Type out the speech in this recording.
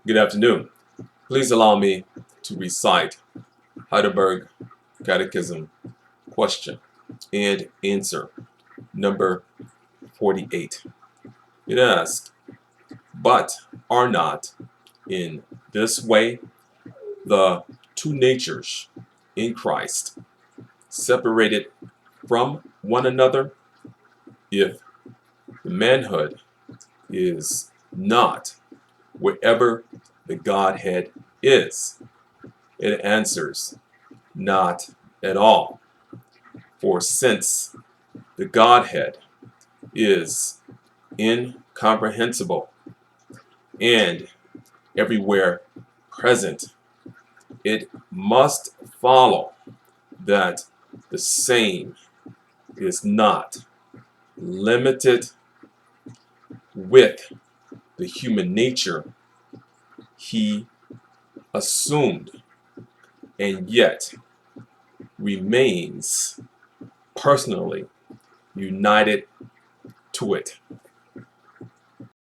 Good afternoon. Please allow me to recite Heidelberg Catechism question and answer number 48. It asks, but are not in this way the two natures in Christ separated from one another? If the manhood is not wherever the Godhead is, it answers, not at all. For since the Godhead is incomprehensible and everywhere present, it must follow that the same is not limited with the human nature he assumed, and yet remains personally united to it.